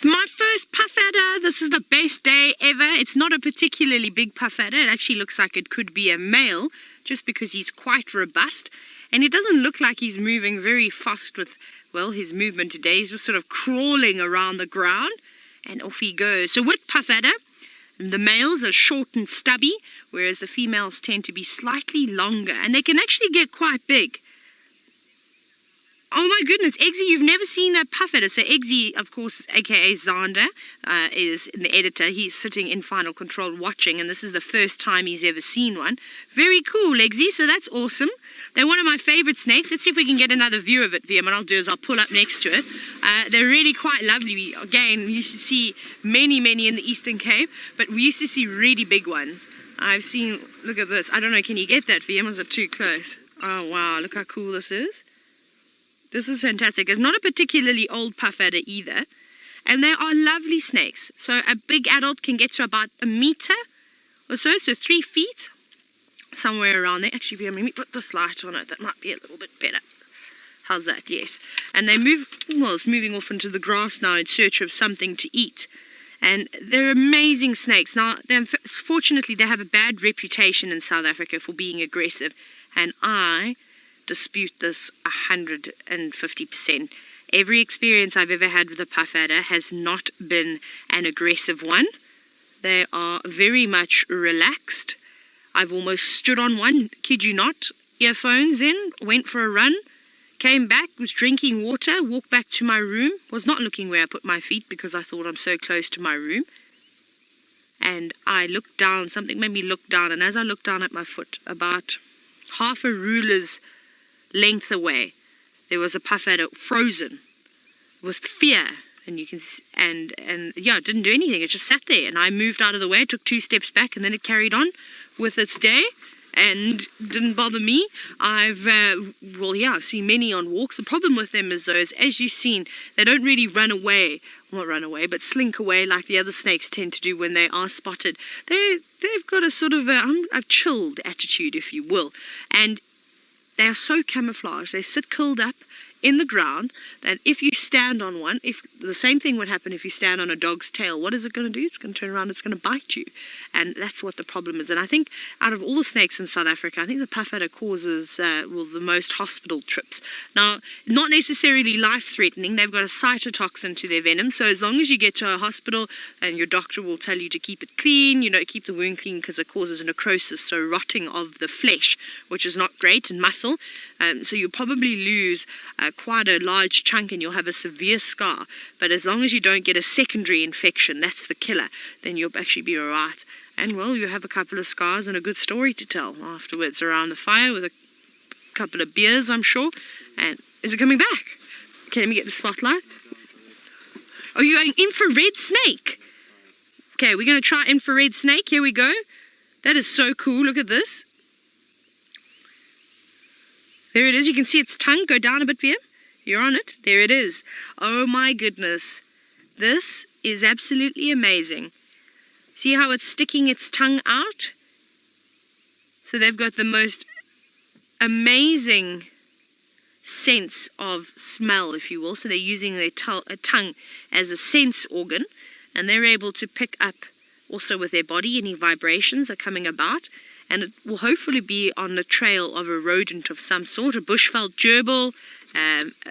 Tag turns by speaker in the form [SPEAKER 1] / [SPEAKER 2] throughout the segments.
[SPEAKER 1] My first puff adder. This is the best day ever. It's not a particularly big puff adder. It actually looks like it could be a male just because he's quite robust. And it doesn't look like he's moving very fast with, well, his movement today. He's just sort of crawling around the ground and off he goes. So with puff adder, the males are short and stubby, whereas the females tend to be slightly longer. And they can actually get quite big. Oh my goodness, Eggsy, you've never seen a puff adder. So Eggsy, of course, aka Xander, is the editor. He's sitting in final control watching, and this is the first time he's ever seen one. Very cool, Eggsy, so that's awesome. They're one of my favorite snakes. Let's see if we can get another view of it, VM. What I'll do is I'll pull up next to it. They're really quite lovely. Again, we used to see many in the Eastern Cape, but we used to see really big ones. I've seen, look at this. I don't know, can you get that, VM? Is it too close? Oh, wow, look how cool this is. This is fantastic. It's not a particularly old puff adder either. And they are lovely snakes. So a big adult can get to about a meter or so 3 feet. Somewhere around there. Actually, let me put this light on it. That might be a little bit better. How's that? Yes. And they move, well, it's moving off into the grass now in search of something to eat. And they're amazing snakes. Now, fortunately, they have a bad reputation in South Africa for being aggressive. And I dispute this 150%. Every experience I've ever had with a puff adder has not been an aggressive one. They are very much relaxed. I've almost stood on one, kid you not, earphones in, went for a run, came back, was drinking water, walked back to my room, was not looking where I put my feet because I thought I'm so close to my room. And I looked down, something made me look down, and as I looked down at my foot, about half a ruler's length away, there was a puff adder frozen with fear, and you can and yeah, it didn't do anything. It just sat there, and I moved out of the way, took 2 steps back, and then it carried on with its day and didn't bother me. I've seen many on walks. The problem with them is those, as you've seen, they don't really run away, not run away, but slink away like the other snakes tend to do when they are spotted. They've got a sort of a chilled attitude, if you will, and they are so camouflaged. They sit curled up in the ground that if you stand on one, if the same thing would happen if you stand on a dog's tail, what is it going to do? It's going to turn around, it's going to bite you. And that's what the problem is. And I think out of all the snakes in South Africa, I think the puff adder causes the most hospital trips. Now, not necessarily life-threatening. They've got a cytotoxin to their venom. So as long as you get to a hospital and your doctor will tell you to keep it clean, keep the wound clean because it causes necrosis, so rotting of the flesh, which is not great, and muscle. So you'll probably lose quite a large chunk and you'll have a severe scar. But as long as you don't get a secondary infection, that's the killer, then you'll actually be all right. And, well, you have a couple of scars and a good story to tell afterwards around the fire with a couple of beers, I'm sure. And is it coming back? Okay, let me get the spotlight. Oh, you're going infrared snake. Okay, we're going to try infrared snake. Here we go. That is so cool. Look at this. There it is. You can see its tongue go down a bit here. You're on it. There it is. Oh my goodness. This is absolutely amazing. See how it's sticking its tongue out? So they've got the most amazing sense of smell, if you will. So they're using their tongue as a sense organ. And they're able to pick up also with their body any vibrations that are coming about. And it will hopefully be on the trail of a rodent of some sort, a bushveld gerbil,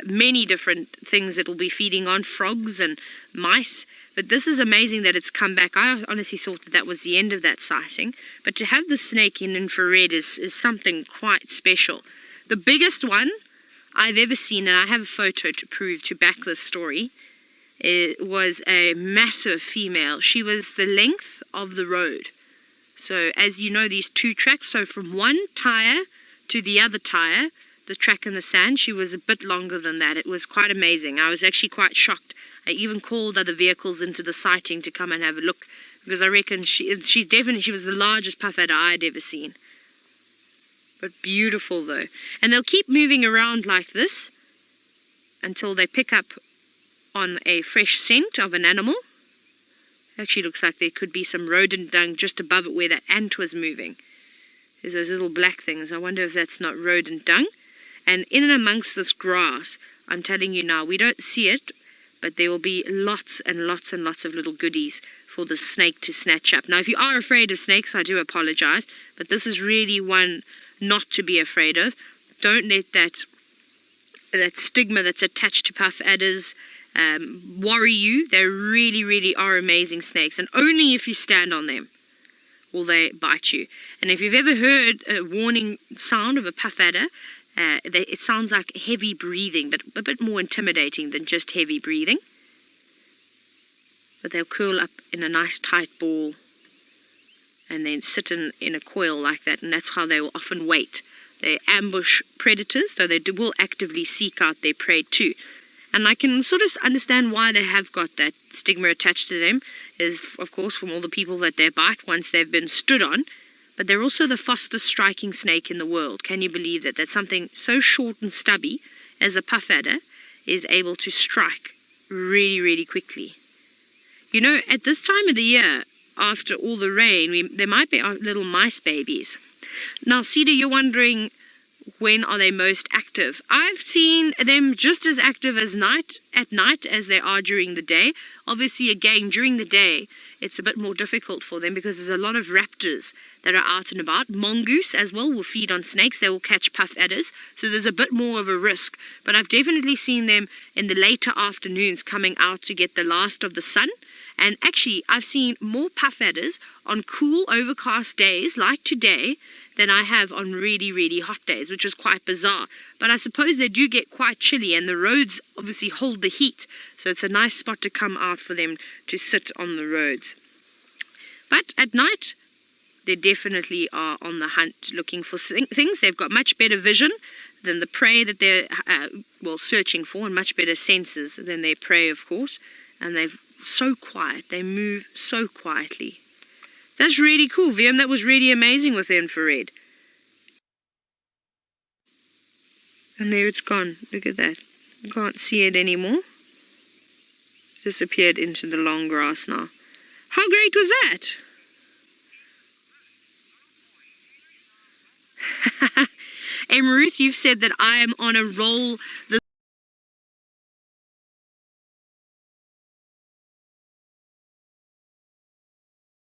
[SPEAKER 1] many different things it will be feeding on, frogs and mice. But this is amazing that it's come back. I honestly thought that was the end of that sighting. But to have the snake in infrared is something quite special. The biggest one I've ever seen, and I have a photo to back this story, it was a massive female. She was the length of the road. So as you know, these 2 tracks, so from one tire to the other tire, the track in the sand, she was a bit longer than that. It was quite amazing. I was actually quite shocked. I even called other vehicles into the sighting to come and have a look, because I reckon she was the largest puff adder I'd ever seen. But beautiful though. And they'll keep moving around like this until they pick up on a fresh scent of an animal. Actually looks like there could be some rodent dung just above it where that ant was moving. There's those little black things. I wonder if that's not rodent dung. And in and amongst this grass, I'm telling you now, we don't see it, but there will be lots and lots and lots of little goodies for the snake to snatch up. Now, if you are afraid of snakes, I do apologize, but this is really one not to be afraid of. Don't let that stigma that's attached to puff adders worry you. They really, really are amazing snakes, and only if you stand on them will they bite you. And if you've ever heard a warning sound of a puff adder, it sounds like heavy breathing, but a bit more intimidating than just heavy breathing. But they'll curl up in a nice tight ball and then sit in a coil like that, and that's how they will often wait. They ambush predators, though they will actively seek out their prey too. And I can sort of understand why they have got that stigma attached to them, is of course from all the people that they bite once they've been stood on. But they're also the fastest striking snake in the world. Can you believe that? That something so short and stubby as a puff adder is able to strike really, really quickly. You know, at this time of the year, after all the rain, there might be little mice babies. Now, Cedar, you're wondering, when are they most active? I've seen them just as active at night as they are during the day. Obviously, again, during the day, it's a bit more difficult for them because there's a lot of raptors that are out and about. Mongoose as well will feed on snakes. They will catch puff adders, so there's a bit more of a risk. But I've definitely seen them in the later afternoons coming out to get the last of the sun. And actually, I've seen more puff adders on cool, overcast days like today than I have on really, really hot days, which is quite bizarre. But I suppose they do get quite chilly, and the roads obviously hold the heat. So it's a nice spot to come out for them to sit on the roads. But at night, they definitely are on the hunt looking for things. They've got much better vision than the prey that they're searching for, and much better senses than their prey, of course. And they're so quiet. They move so quietly. That's really cool, VM. That was really amazing with the infrared. And there it's gone. Look at that. You can't see it anymore. Disappeared into the long grass now. How great was that? Ruth, you've said that I am on a roll.